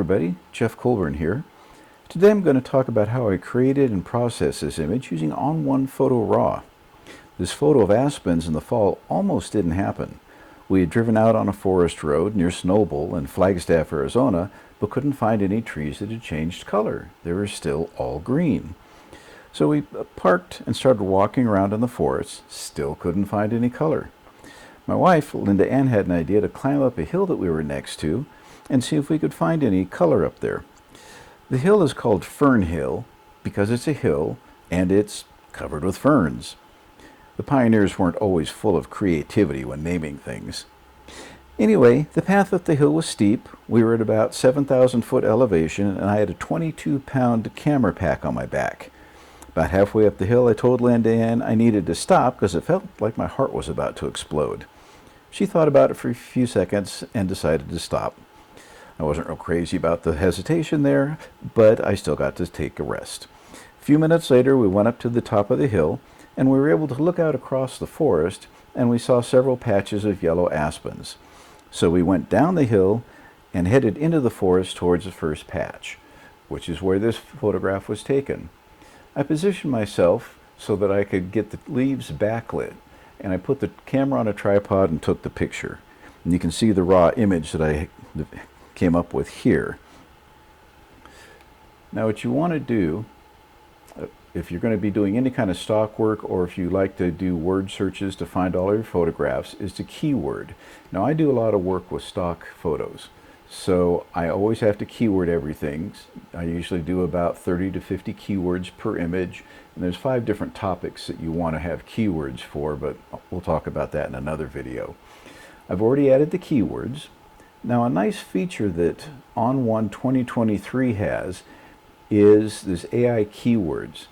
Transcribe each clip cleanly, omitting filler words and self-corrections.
everybody, Jeff Colburn here. Today I'm going to talk about how I created and processed this image using On1 Photo Raw. This photo of aspens in the fall almost didn't happen. We had driven out on a forest road near Snowball in Flagstaff, Arizona, but couldn't find any trees that had changed color. They were still all green. So we parked and started walking around in the forest, still couldn't find any color. My wife, Linda Ann, had an idea to climb up a hill that we were next to and see if we could find any color up there. The hill is called Fern Hill because it's a hill and it's covered with ferns. The pioneers weren't always full of creativity when naming things. Anyway, the path up the hill was steep. We were at about 7,000 foot elevation and I had a 22-pound camera pack on my back. About halfway up the hill I told Linda Ann I needed to stop because it felt like my heart was about to explode. She thought about it for a few seconds and decided to stop. I wasn't real crazy about the hesitation there, but I still got to take a rest. A few minutes later, we went up to the top of the hill, and we were able to look out across the forest, and we saw several patches of yellow aspens. So we went down the hill and headed into the forest towards the first patch, which is where this photograph was taken. I positioned myself so that I could get the leaves backlit, and I put the camera on a tripod and took the picture. And you can see the raw image that I came up with here. Now what you want to do, if you're going to be doing any kind of stock work or if you like to do word searches to find all your photographs, is to keyword. Now I do a lot of work with stock photos, so I always have to keyword everything. I usually do about 30 to 50 keywords per image, and there's 5 different topics that you want to have keywords for, but we'll talk about that in another video. I've already added the keywords. Now a nice feature that On1 2023 has is this AI keywords.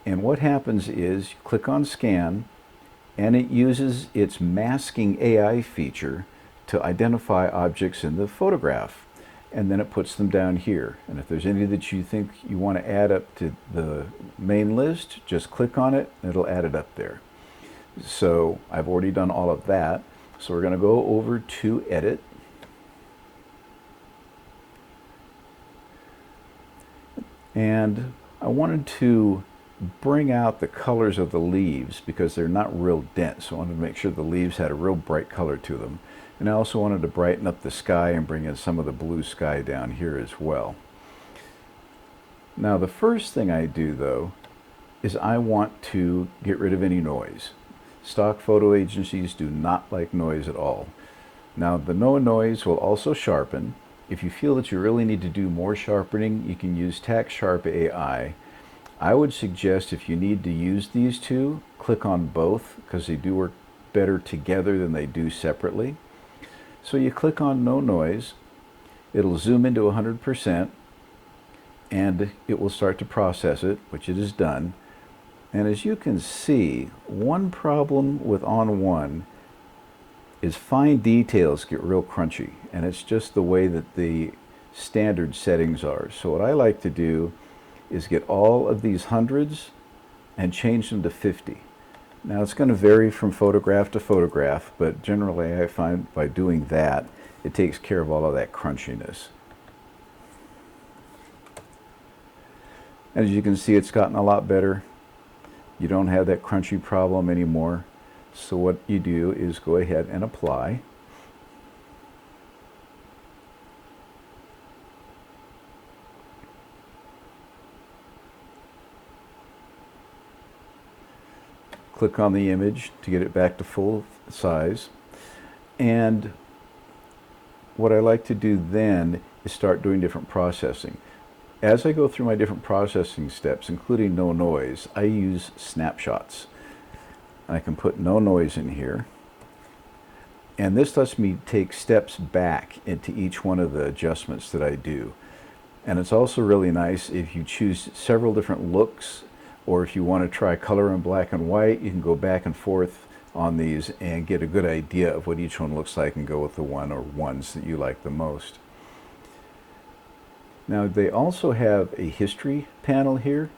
And what happens is you click on scan and it uses its masking AI feature to identify objects in the photograph. And then it puts them down here. And if there's any that you think you want to add up to the main list, just click on it and it'll add it up there. So I've already done all of that. So we're going to go over to edit. And I wanted to bring out the colors of the leaves because they're not real dense. So I wanted to make sure the leaves had a real bright color to them. And I also wanted to brighten up the sky and bring in some of the blue sky down here as well. Now the first thing I do though is I want to get rid of any noise. Stock photo agencies do not like noise at all. Now the no noise will also sharpen. If you feel that you really need to do more sharpening, you can use Tack Sharp AI. I would suggest if you need to use these two, click on both because they do work better together than they do separately. So you click on no noise, it'll zoom into 100% and it will start to process it, which it has done. And as you can see, one problem with On1 is fine details get real crunchy, and it's just the way that the standard settings are. So what I like to do is get all of these hundreds and change them to 50. Now it's going to vary from photograph to photograph, but generally I find by doing that it takes care of all of that crunchiness. And as you can see, it's gotten a lot better. You don't have that crunchy problem anymore. So what you do is go ahead and apply. Click on the image to get it back to full size. And what I like to do then is start doing different processing. As I go through my different processing steps, including no noise, I use snapshots. I can put no noise in here, and this lets me take steps back into each one of the adjustments that I do. And it's also really nice if you choose several different looks, or if you want to try color in black and white, you can go back and forth on these and get a good idea of what each one looks like and go with the one or ones that you like the most. Now they also have a history panel here,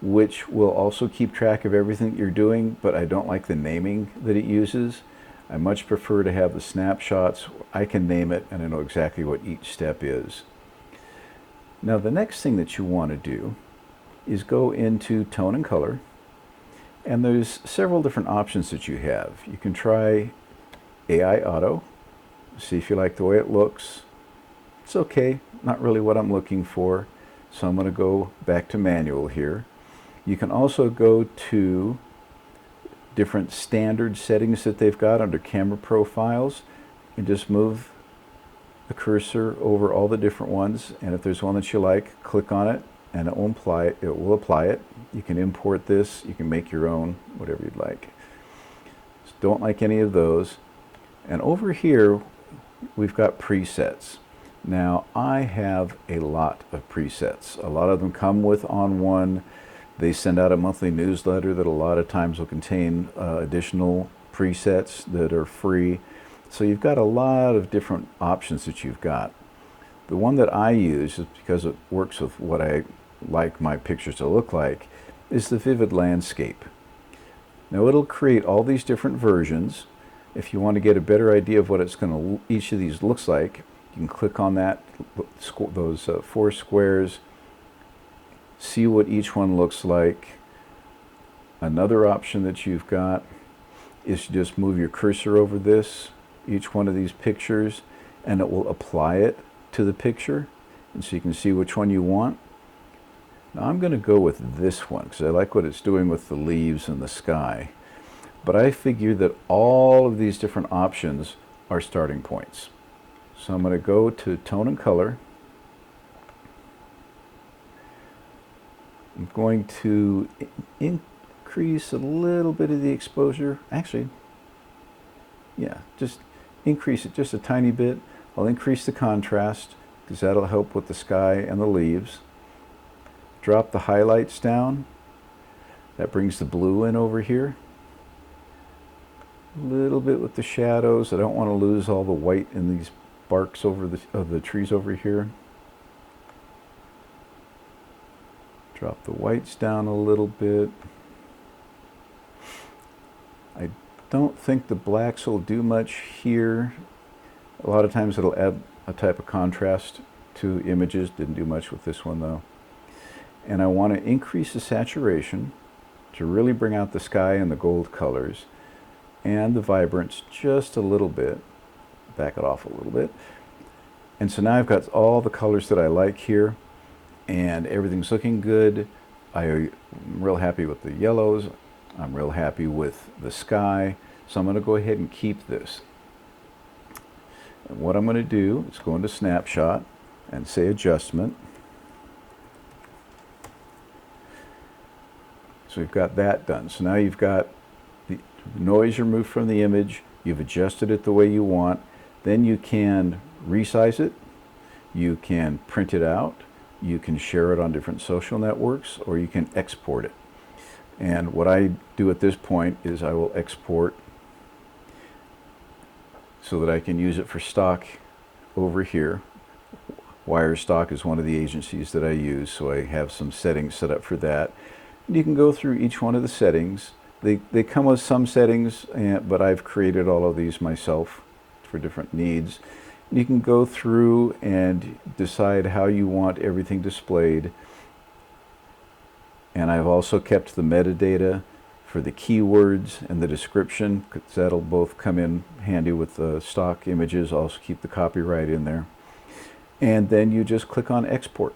which will also keep track of everything that you're doing, but I don't like the naming that it uses. I much prefer to have the snapshots. I can name it and I know exactly what each step is. Now the next thing that you want to do is go into tone and color, and there's several different options that you have. You can try AI Auto, see if you like the way it looks. It's okay, not really what I'm looking for, so I'm going to go back to manual here. You can also go to different standard settings that they've got under camera profiles and just move the cursor over all the different ones, and if there's one that you like, click on it and it will apply it. You can import this, you can make your own, whatever you'd like. So don't like any of those. And over here we've got presets. Now I have a lot of presets. A lot of them come with ON1. They send out a monthly newsletter that a lot of times will contain additional presets that are free. So you've got a lot of different options that you've got. The one that I use, is because it works with what I like my pictures to look like, is the Vivid Landscape. Now it'll create all these different versions. If you want to get a better idea of what it's going to, each of these looks like, you can click on that, those 4 squares, see what each one looks like. Another option that you've got is to just move your cursor over each one of these pictures, and it will apply it to the picture, and so you can see which one you want. Now I'm going to go with this one because I like what it's doing with the leaves and the sky, but I figure that all of these different options are starting points. So I'm going to go to tone and color. I'm going to increase a little bit of the exposure. Actually, yeah, just increase it just a tiny bit. I'll increase the contrast because that'll help with the sky and the leaves. Drop the highlights down. That brings the blue in over here. A little bit with the shadows. I don't want to lose all the white in these barks of the trees over here. Drop the whites down a little bit. I don't think the blacks will do much here. A lot of times it'll add a type of contrast to images. Didn't do much with this one though. And I want to increase the saturation to really bring out the sky and the gold colors, and the vibrance just a little bit. Back it off a little bit. And so now I've got all the colors that I like here, and everything's looking good. I'm real happy with the yellows. I'm real happy with the sky. So I'm going to go ahead and keep this. And what I'm going to do is go into Snapshot and say Adjustment. So we've got that done. So now you've got the noise removed from the image. You've adjusted it the way you want. Then you can resize it. You can print it out. You can share it on different social networks, or you can export it. And what I do at this point is I will export so that I can use it for stock over here. Wirestock is one of the agencies that I use, so I have some settings set up for that. And you can go through each one of the settings. They come with some settings, but I've created all of these myself for different needs. You can go through and decide how you want everything displayed. And I've also kept the metadata for the keywords and the description, because that'll both come in handy with the stock images. Also keep the copyright in there. And then you just click on Export,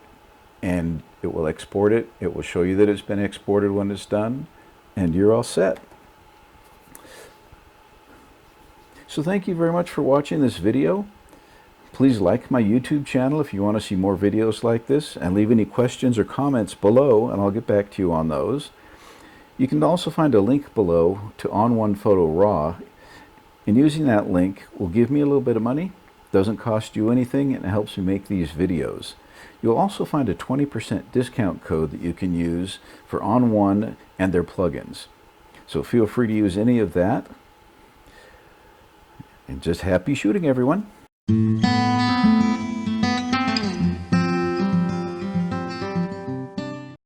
and it will export it. It will show you that it's been exported when it's done, and you're all set. So thank you very much for watching this video. Please like my YouTube channel if you want to see more videos like this, and leave any questions or comments below, and I'll get back to you on those. You can also find a link below to ON1 Photo RAW, and using that link will give me a little bit of money. Doesn't cost you anything, and it helps me make these videos. You'll also find a 20% discount code that you can use for ON1 and their plugins. So feel free to use any of that. And just happy shooting, everyone.